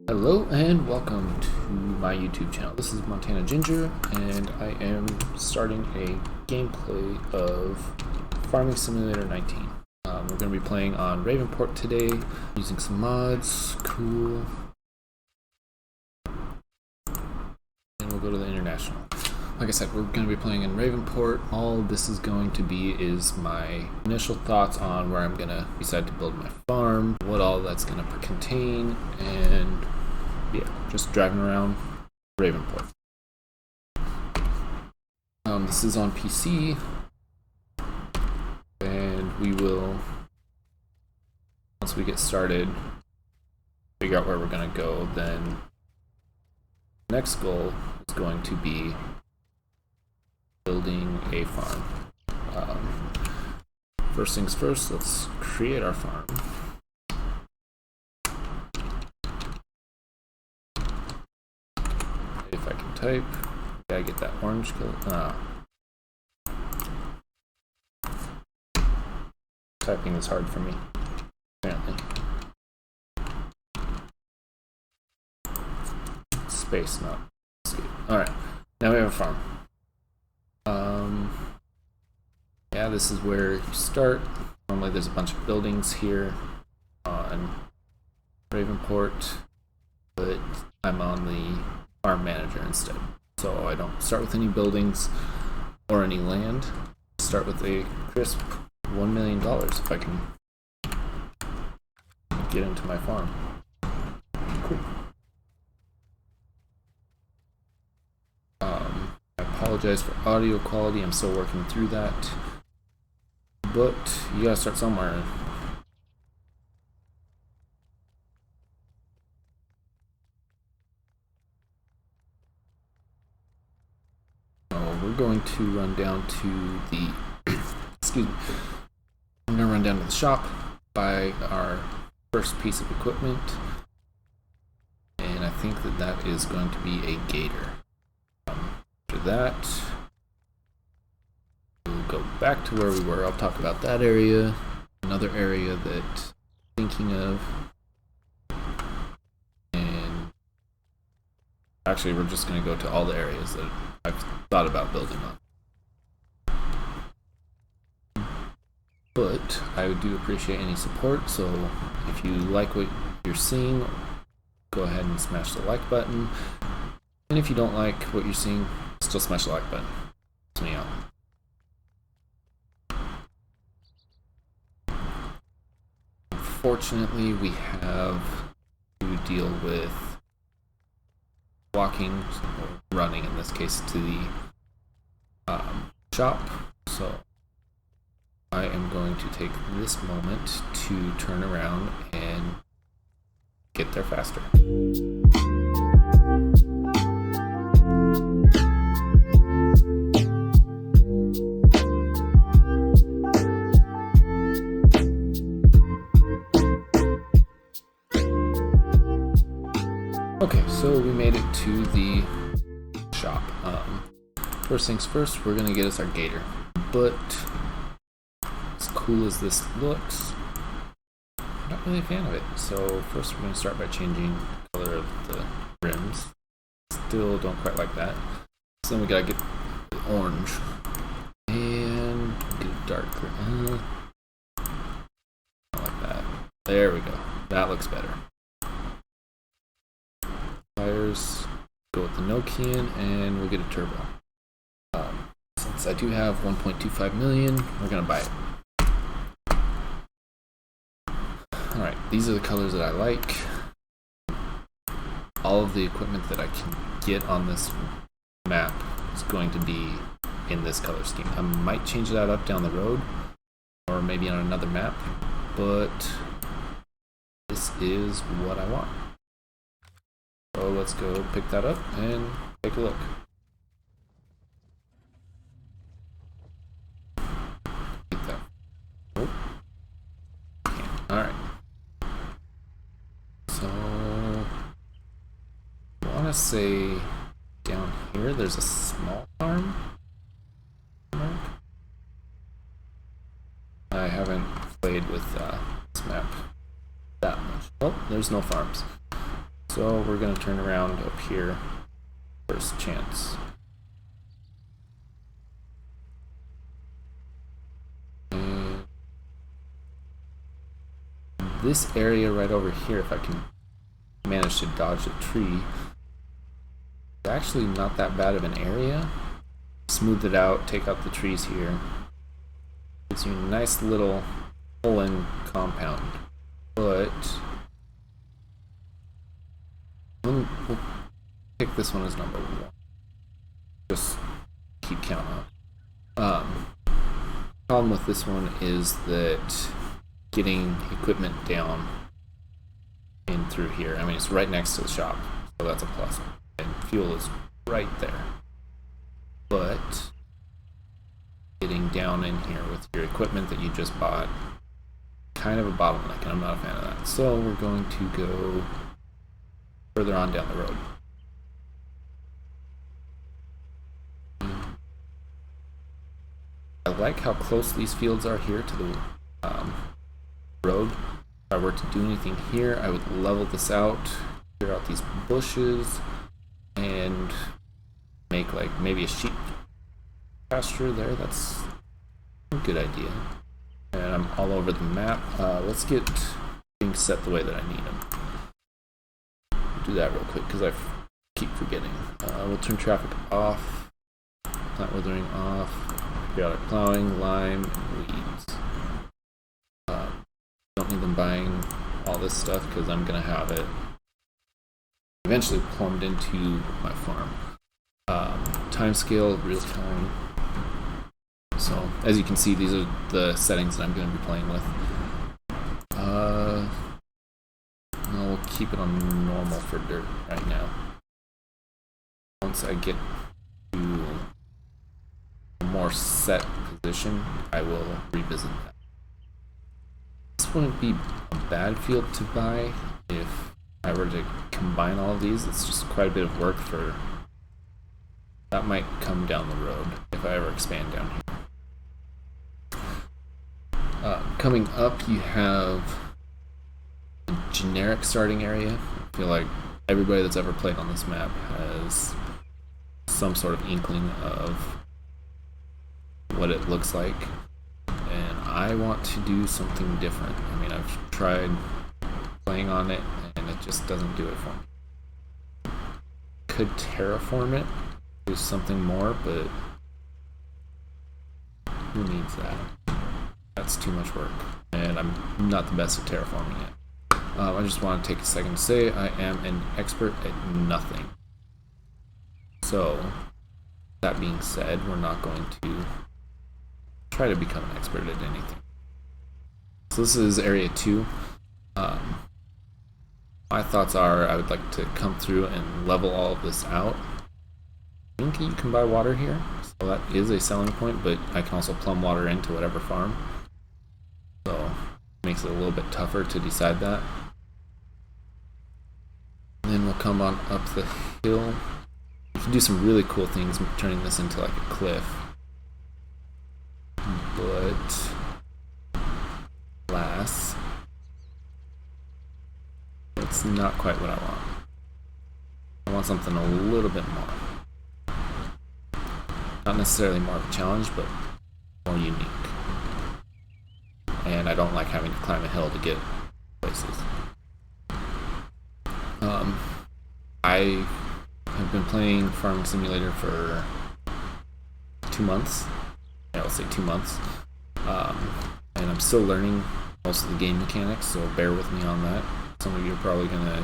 Hello and welcome to my YouTube channel. This is Montana Ginger and I am starting a gameplay of Farming Simulator 19. We're going to be playing on Ravenport today, using some mods, cool, and we'll go to the International. Like I said, we're going to be playing in Ravenport. All this is going to be is my initial thoughts on where I'm going to decide to build my farm, what all that's going to contain, and yeah, just driving around Ravenport. This is on PC, and we will, once we get started, figure out where we're going to go. Then the next goal is going to be building a farm. First things first, let's create our farm. If I can type, gotta get that orange color. Typing is hard for me, apparently. Space, not see. Alright, now we have a farm. Yeah, this is where you start. Normally there's a bunch of buildings here on Ravenport, but I'm on the farm manager instead. So I don't start with any buildings or any land. Start with a crisp $1 million if I can get into my farm. Cool. I apologize for audio quality. I'm still working through that. But you gotta start somewhere. So we're going to run down to the excuse me. I'm gonna run down to the shop, buy our first piece of equipment, and I think that is going to be a gator. After that, we'll go back to where we were. I'll talk about that area, another area that I'm thinking of, and actually we're just going to go to all the areas that I've thought about building on. But I do appreciate any support, so if you like what you're seeing, go ahead and smash the like button, and if you don't like what you're seeing, still smash the like button. Helps me out. Unfortunately, we have to deal with walking, or running in this case, to the shop. So I am going to take this moment to turn around and get there faster. Okay, so we made it to the shop. First things first, we're gonna get us our gator. But as cool as this looks, I'm not really a fan of it. So first we're gonna start by changing the color of the rims. Still don't quite like that. So then we gotta get the orange and get a dark green. Not like that. There we go. That looks better. Tires, go with the Nokian, and we'll get a turbo. Since I do have 1.25 million, we're gonna buy it. Alright, these are the colors that I like. All of the equipment that I can get on this map is going to be in this color scheme. I might change that up down the road, or maybe on another map, but this is what I want. So let's go pick that up and take a look. Get that. Oh. Alright. So I want to say down here there's a small farm. I haven't played with this map that much. Oh, there's no farms. So we're going to turn around up here first chance. And this area right over here, if I can manage to dodge a tree, it's actually not that bad of an area. Smooth it out, take out the trees here. Gives you a nice little hole-in compound. But we'll pick this one as number 1. Just keep count on. Problem with this one is that getting equipment down in through here. I mean, it's right next to the shop, so that's a plus. And fuel is right there. But getting down in here with your equipment that you just bought, kind of a bottleneck, and I'm not a fan of that. So we're going to go further on down the road. I like how close these fields are here to the road. If I were to do anything here, I would level this out, clear out these bushes, and make like maybe a sheep pasture there. That's a good idea. And I'm all over the map. Let's get things set the way that I need them. Do that real quick because I keep forgetting. We'll turn traffic off, plant withering off, periodic plowing, lime, and weeds. Don't need them buying all this stuff because I'm gonna have it eventually plumbed into my farm. Time scale, real time. So as you can see, these are the settings that I'm going to be playing with. We'll keep it on normal for dirt right now. Once I get to a more set position, I will revisit that. This wouldn't be a bad field to buy if I were to combine all of these. It's just quite a bit of work for that. Might come down the road if I ever expand down here. Coming up, you have a generic starting area. I feel like everybody that's ever played on this map has some sort of inkling of what it looks like, and I want to do something different. I mean, I've tried playing on it and it just doesn't do it for me. Could terraform it, do something more, but who needs that? That's too much work, and I'm not the best at terraforming it. I just want to take a second to say I am an expert at nothing. So, that being said, we're not going to try to become an expert at anything. So this is area 2. My thoughts are I would like to come through and level all of this out. I think you can buy water here, so that is a selling point, but I can also plumb water into whatever farm. So it makes it a little bit tougher to decide that. And then we'll come on up the hill. You can do some really cool things turning this into like a cliff. But alas, it's not quite what I want. I want something a little bit more. Not necessarily more of a challenge, but more unique. And I don't like having to climb a hill to get places. I have been playing Farming Simulator for 2 months. Yeah, I'll say 2 months. And I'm still learning most of the game mechanics, so bear with me on that. Some of you are probably going to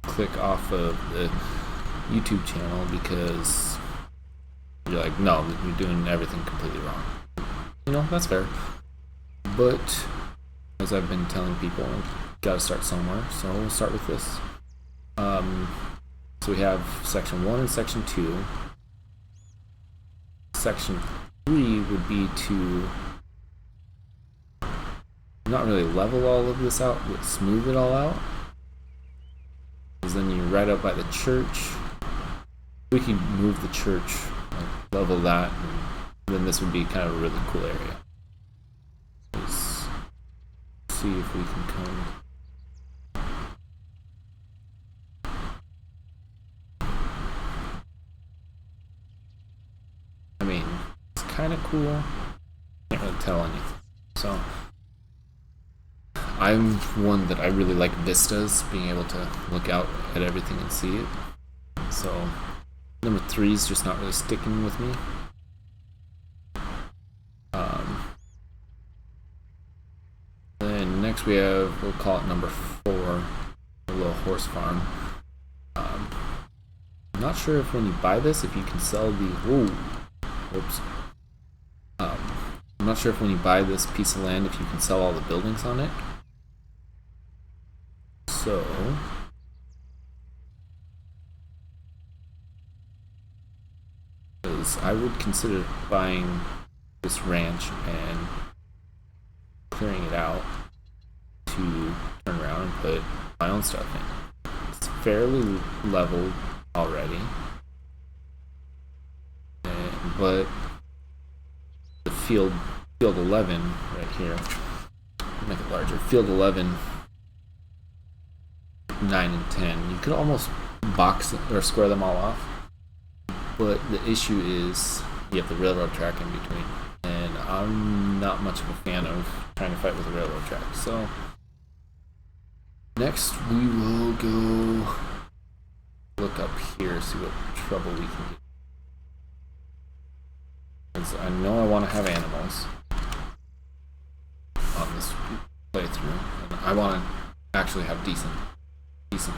click off of the YouTube channel because you're like, no, you're doing everything completely wrong. You know, that's fair. But as I've been telling people, gotta start somewhere, so we'll start with this. So we have section 1 and section 2. Section 3 would be to not really level all of this out, but smooth it all out. Because then you're right up by the church. We can move the church, like, level that, and then this would be kind of a really cool area. Let's see if we can come kind of cool. Can't really tell anything. So I'm one that I really like vistas, being able to look out at everything and see it. So number 3 is just not really sticking with me. Then next we have, we'll call it number 4, a little horse farm. I'm not sure if when you buy this, if you can sell the, whoops. I'm not sure if when you buy this piece of land, if you can sell all the buildings on it. So because I would consider buying this ranch and clearing it out to turn around and put my own stuff in. It's fairly leveled already, but the field 11 right here, make it larger, field 11, 9 and 10, you could almost box or square them all off, but the issue is you have the railroad track in between, and I'm not much of a fan of trying to fight with a railroad track. So next we will go look up here, see what trouble we can get, because I know I want to have animals on this playthrough, and I want to actually have decent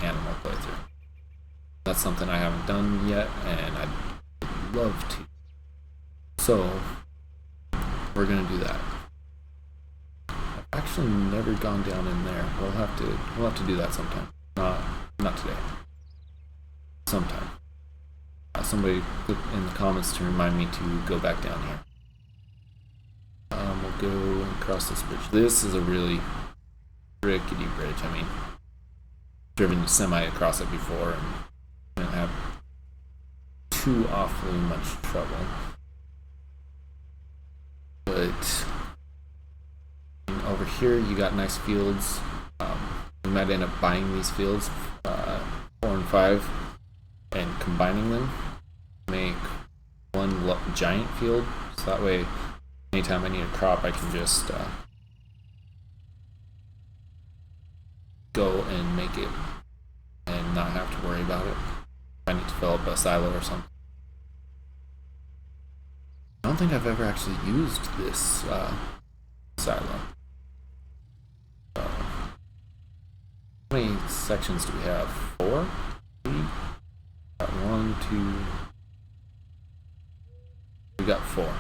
animal playthrough. That's something I haven't done yet, and I'd love to. So we're gonna do that. I've actually never gone down in there. We'll have to do that sometime. Not today. Sometime. Somebody put in the comments to remind me to go back down here. We'll go across this bridge. This is a really rickety bridge. I mean, driven semi across it before and didn't have too awfully much trouble. But over here you got nice fields. We might end up buying these fields, 4 and 5, and combining them to make one giant field. So that way, anytime I need a crop, I can just go and make it and not have to worry about it. If I need to fill up a silo or something. I don't think I've ever actually used this silo. So, how many sections do we have? 4? 3? Got 1, 2. We got 4.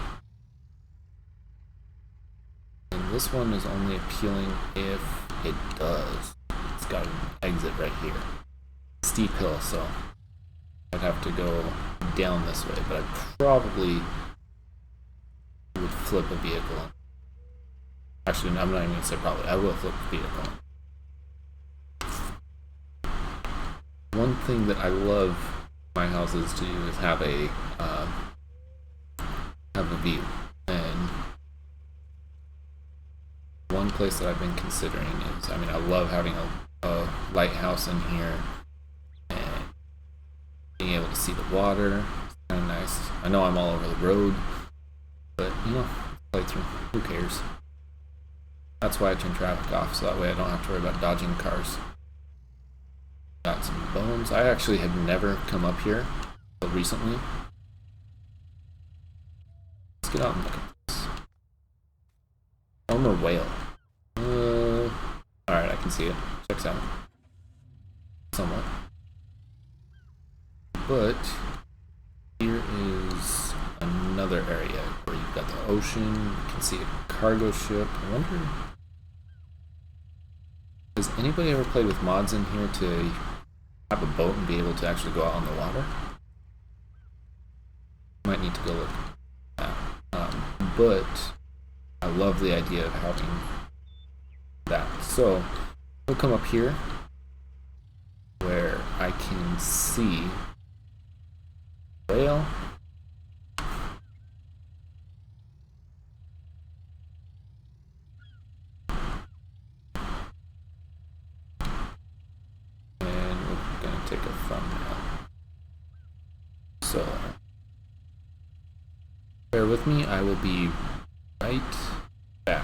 And this one is only appealing if it does. It's got an exit right here. Steep hill, so I'd have to go down this way, but I probably would flip a vehicle. Actually, I'm not even going to say probably. I will flip a vehicle. One thing that I love my houses to do is have a view. And one place that I've been considering is, I mean, I love having a lighthouse in here and being able to see the water. It's kind of nice. I know I'm all over the road, but you know, playthrough, who cares? That's why I turn traffic off, so that way I don't have to worry about dodging cars. Got some bones. I actually had never come up here until recently. Let's get out and look at this. Former whale. Alright, I can see it. Checks out. Somewhat. But here is another area where you've got the ocean. You can see a cargo ship. I wonder, has anybody ever played with mods in here to have a boat and be able to actually go out on the water? Might need to go look at that. But I love the idea of having that. So we'll come up here where I can see whale. And we're going to take a thumbnail. So bear with me, I will be right back.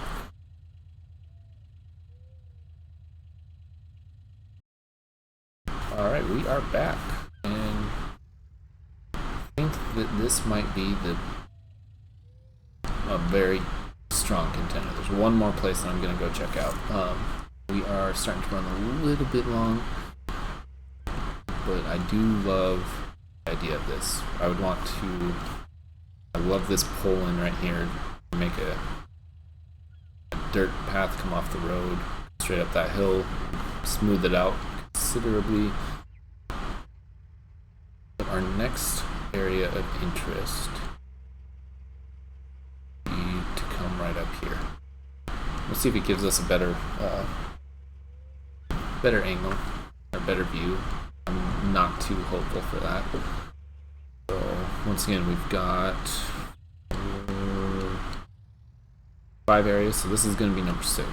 Alright, we are back, and I think that this might be a very strong contender. There's one more place that I'm going to go check out. We are starting to run a little bit long, but I do love the idea of this. I love this pull in right here to make a dirt path come off the road straight up that hill, smooth it out considerably. But our next area of interest would be to come right up here. We'll see if it gives us a better angle or better view. I'm not too hopeful for that. So once again, we've got 5 areas, so this is going to be number 6.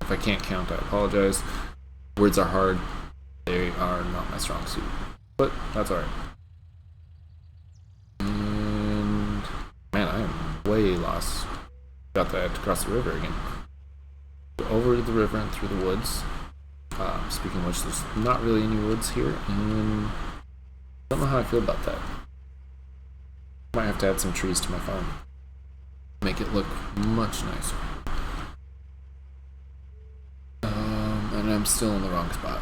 If I can't count, I apologize. Words are hard. They are not my strong suit, but that's alright. And man, I am way lost. Got that I have to cross the river again. Go over to the river and through the woods. Speaking of which, there's not really any woods here, and I don't know how I feel about that. Might have to add some trees to my farm. Make it look much nicer. And I'm still in the wrong spot.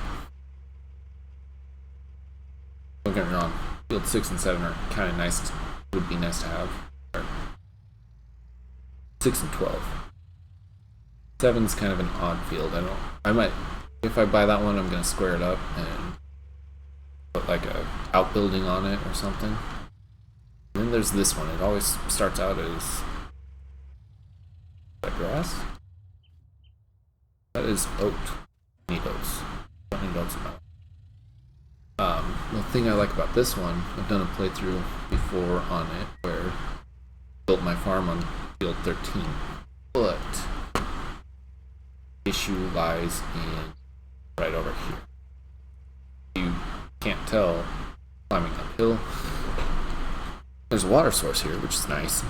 Don't get me wrong. Field 6 and 7 are kind of nice. Would be nice to have. 6 and 12. 7's kind of an odd field. I might, if I buy that one, I'm gonna square it up and put like a outbuilding on it or something. And then there's this one. It always starts out as that grass. That is oat. Need oats. Don't need oats about. The thing I like about this one, I've done a playthrough before on it where I built my farm on field 13, but the issue lies in right over here. You can't tell, climbing uphill. There's a water source here, which is nice,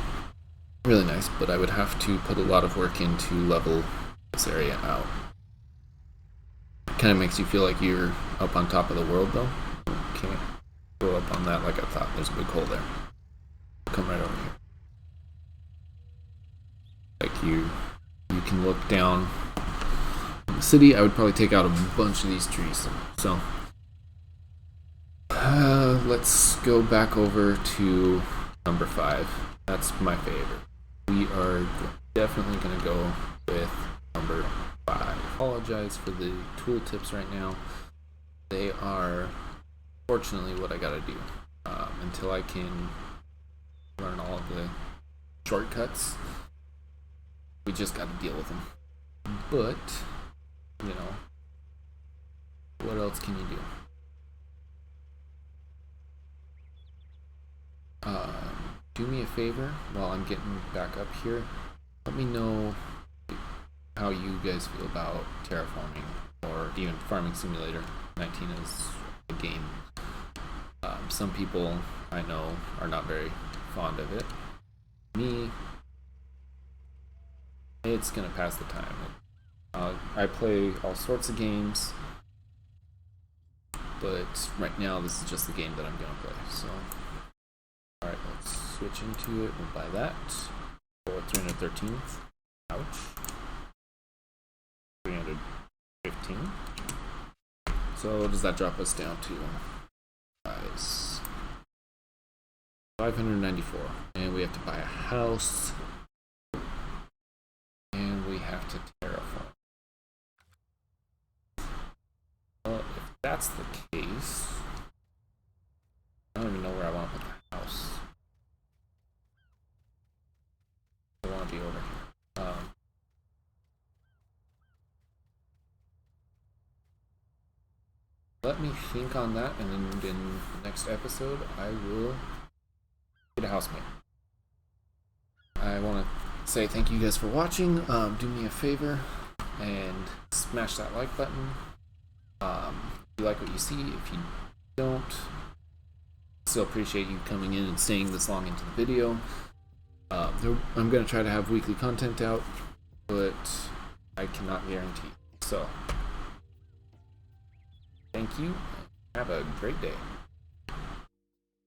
really nice, but I would have to put a lot of work in to level this area out. Kind of makes you feel like you're up on top of the world, though. Can't go up on that like I thought. There's a big hole there. Come right over here. Like you can look down the city. I would probably take out a bunch of these trees. So let's go back over to number 5. That's my favorite. We are definitely going to go with number 5. I apologize for the tooltips right now. They are fortunately what I gotta do until I can learn all of the shortcuts. We just gotta deal with them. But you know, what else can you do? Do me a favor while I'm getting back up here. Let me know how you guys feel about terraforming or even Farming Simulator 19 as a game. Some people I know are not very fond of it. Me, it's gonna pass the time. I play all sorts of games, but right now this is just the game that I'm gonna play. So, alright, let's switch into it. We'll buy that for 313th. Ouch. 315. So what does that drop us down to? 594. And we have to buy a house. And we have to terraform. Well, if that's the case, I don't even know where I want to put the house. I want to be over here. Let me think on that, and then in the next episode, I will get a housemate. I want to say thank you guys for watching. Do me a favor and smash that like button. If you like what you see, if you don't, still appreciate you coming in and staying this long into the video. I'm gonna try to have weekly content out, but I cannot guarantee. So, thank you. Have a great day.